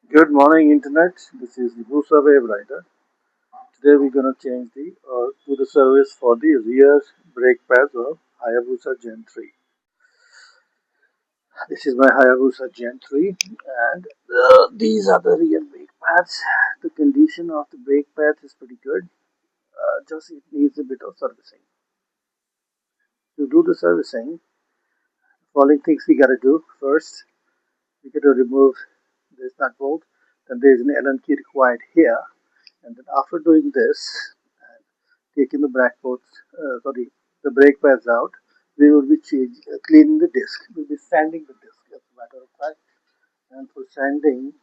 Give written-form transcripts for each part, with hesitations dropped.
Good morning, Internet. This is Hayabusa Wave Rider. Today we're gonna change the do the service for the rear brake pads of Hayabusa Gen 3. This is my Hayabusa Gen 3, and these are the rear brake pads. The condition of the brake pads is pretty good. Just it needs a bit of servicing. To do the servicing, following things we gotta do first. We gotta remove this nut bolt. Then there is an Allen key required here, and then after doing this, taking the the brake pads out, we will be cleaning the disc. We'll be sanding the disc, as a matter of fact. And for sanding,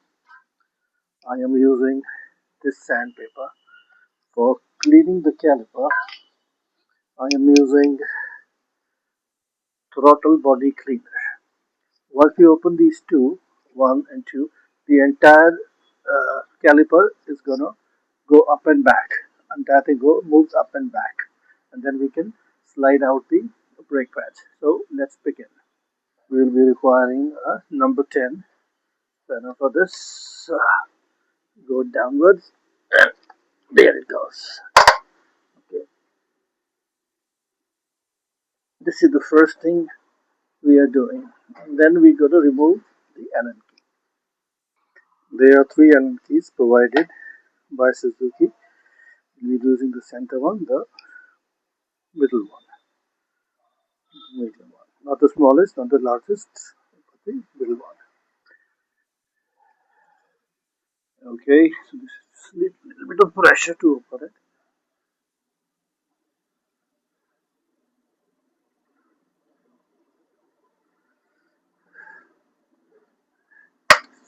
I am using this sandpaper. For cleaning the caliper, I am using throttle body cleaner. Once we open these two, one and two, the entire caliper is gonna go up and back. Entire thing moves up and back, and then we can slide out the brake pads. So let's begin. We'll be requiring a number 10 panel for this. Go downwards. There it goes. Okay. This is the first thing we are doing. And then we got to remove the Allen key. There are three Allen keys provided by Suzuki. We're using the center one, the middle one, medium one. Not the smallest, not the largest, but the middle one. Okay, so this is a little bit of pressure to open it.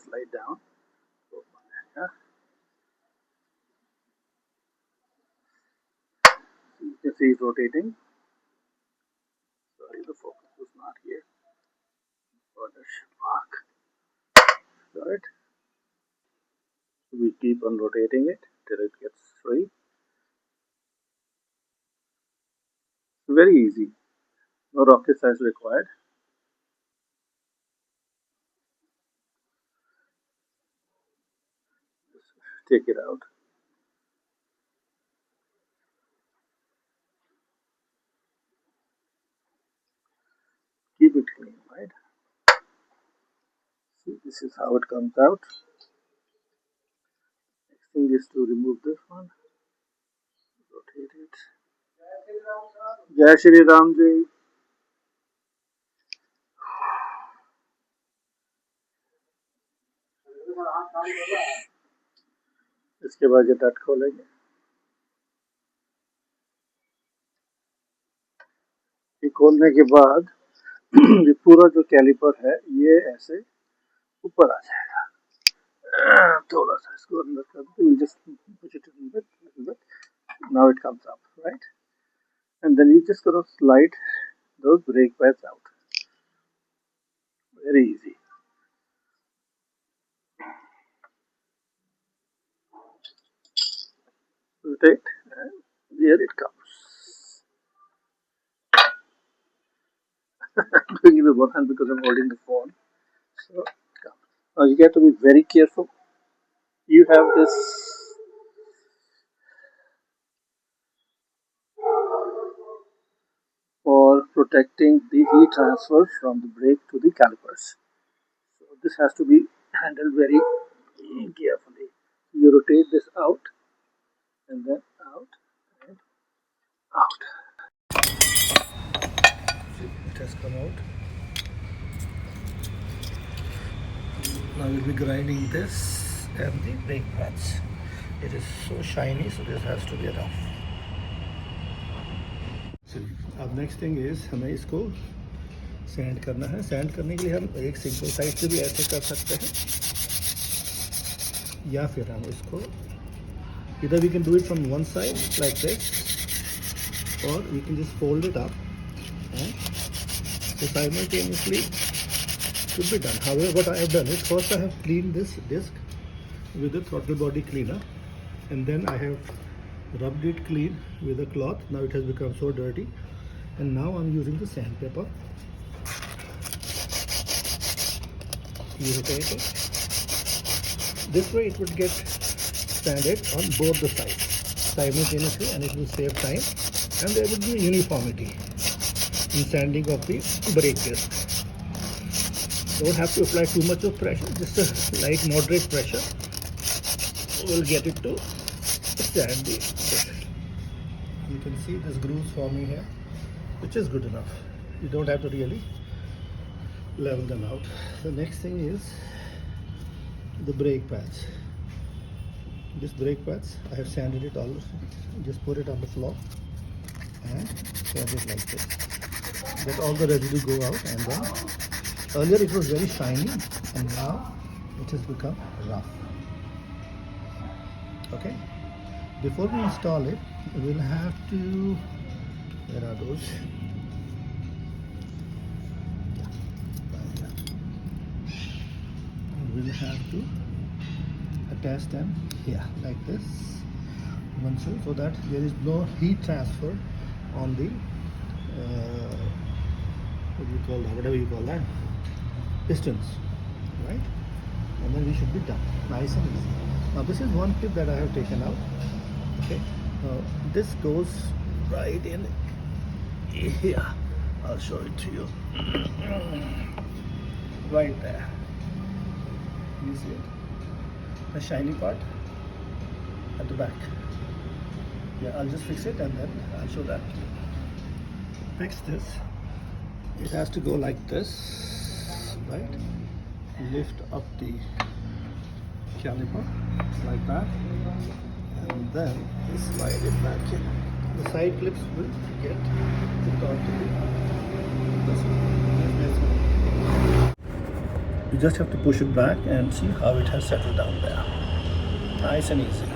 Slide down. Yeah. You can see it's rotating. Sorry, the focus was not here. For the spark. Got it. We keep on rotating it till it gets free. Very easy. No rocket science required. Just take it out. Keep it clean, right? See, this is how it comes out. Next thing is to remove this one. Rotate it. Jai Shri Ram Ji. इसके बाद ये नट खोलेंगे. ये खोलने के बाद ये पूरा जो कैलिपर है ये ऐसे ऊपर आ जाएगा. थोड़ा सा इसको अंदर कर दो. Just push it a little bit. Now it comes up, right? And then you just gonna slide those brake pads out. Very easy. Rotate, and here it comes. I'm doing it with one hand because I'm holding the phone. So it comes. Now you have to be very careful. You have this for protecting the heat transfer from the brake to the calipers. So this has to be handled very carefully. You rotate this out and then out and out. See, it has come out. Now we'll be grinding this and the brake pads. It is so shiny, so this has to be rough. अब next thing is हमें इसको sand करना है. Sand करने के लिए हम एक सिंगल साइड से भी ऐसे कर सकते हैं, या फिर हम इसको either we can do it from one side like this, or we can just fold it up and so simultaneously could be done. However, what I have done is first I have cleaned this disc with the throttle body cleaner, and then I have rubbed it clean with a cloth. Now it has become so dirty, and now I'm using the sandpaper. You rotate it. This way it would get sanded on both the sides simultaneously, and it will save time, and there would be uniformity in sanding of the brake disc. Don't have to apply too much of pressure, just a light moderate pressure will get it to sand the disc. You can see this grooves forming here, which is good enough. You don't have to really level them out. The next thing is the brake pads. This brake pads, I have sanded it all. Just put it on the floor and sand it like this. Let all the residue go out, and then earlier it was very shiny and now it has become rough. Okay. Before we install it, we'll have to, where are those? We'll have to attach them here like this, so that there is no heat transfer on the what do you call that, whatever you call that, pistons, right? And then we should be done, nice and easy. Now this is one tip that I have taken out. Okay, now this goes right in here. I'll show it to you. Right there, you see it, the shiny part at the back. Yeah, I'll just fix it and then I'll show that. Fix this. It has to go like this, right? Lift up the caliper like that, and then slide it back in. The side clips will get hooked onto this one. You just have to push it back and see how it has settled down there. Nice and easy.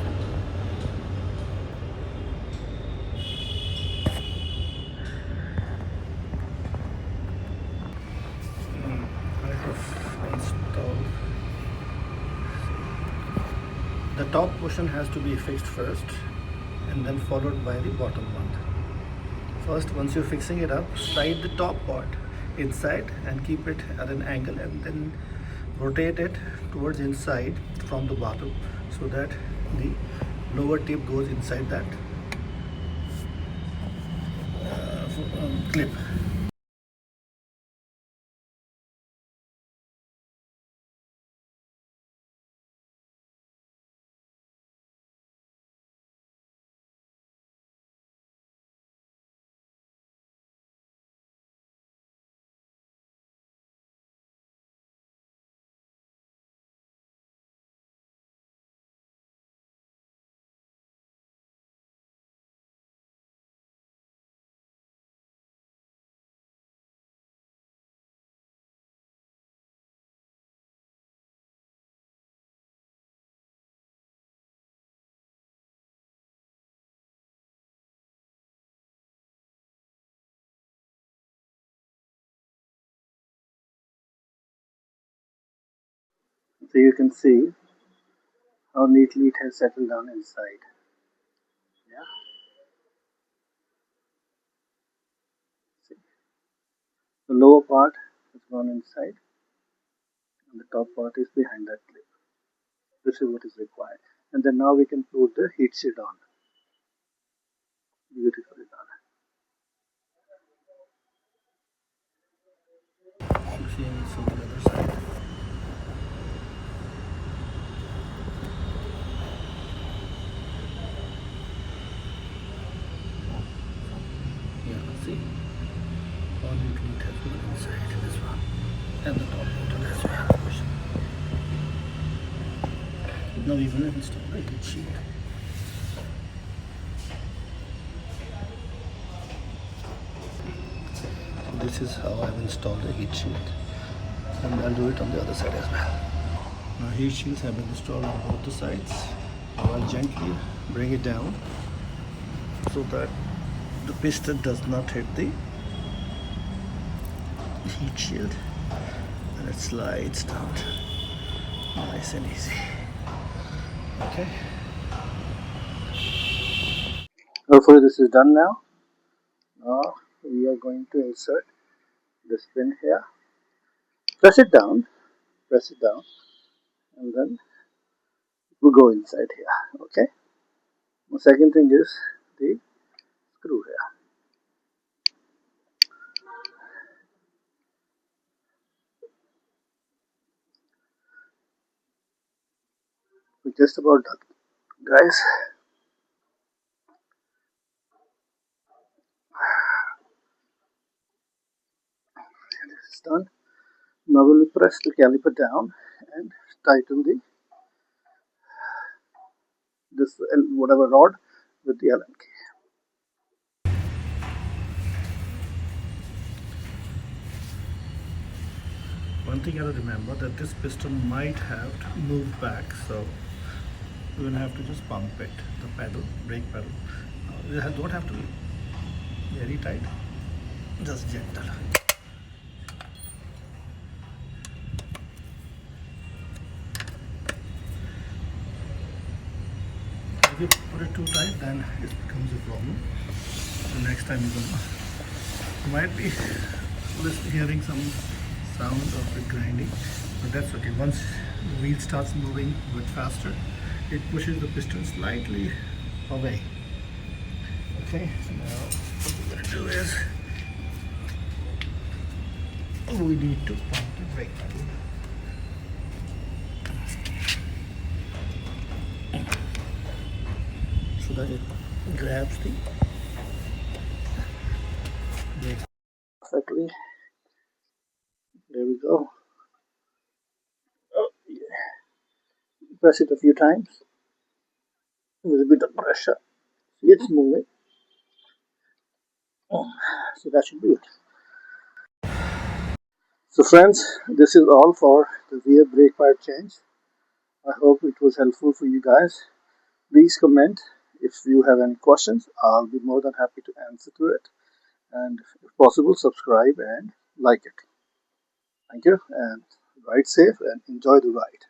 The top portion has to be fixed first and then followed by the bottom one. First, once you're fixing it up, slide the top part inside and keep it at an angle, and then rotate it towards inside from the bottom so that the lower tip goes inside that clip. So you can see how neatly it has settled down inside. Yeah. See, the lower part has gone inside, and the top part is behind that clip. This is what is required. And then now we can put the heat shield on. Beautifully done. Same for the other side. Yeah, see? All neatly it has gone inside this one. And the top button as well. Now we're going to install the heat shield. This is how I've installed the heat shield, and I'll do it on the other side as well. Now heat shields have been installed on both the sides. Now I'll gently bring it down so that the piston does not hit the heat shield, and it slides down nice and easy. Okay. Hopefully this is done now. Now we are going to insert this pin here. Press it down, and then will go inside here. Okay. The second thing is the screw here. We're just about done, guys. This is done. Now we'll press the caliper down and tighten the this whatever rod with the Allen key. One thing you have to remember that this piston might have to move back, so you will have to just pump it, the pedal, brake pedal. You don't have to be very tight, just gentle. If you put it too tight, then it becomes a problem. The next time you might be hearing some sound of it grinding, but that's okay. Once the wheel starts moving a bit faster, it pushes the piston slightly away. Okay, now what we're going to do is we need to pump the brake pedal. So that it grabs the brake. Perfectly. There we go. Oh, yeah. Press it a few times with a bit of pressure. See, it's moving. Oh, so that should be it. So friends, this is all for the rear brake pad change. I hope it was helpful for you guys. Please comment if you have any questions. I'll be more than happy to answer to it. And if possible, subscribe and like it. Thank you and ride safe and enjoy the ride.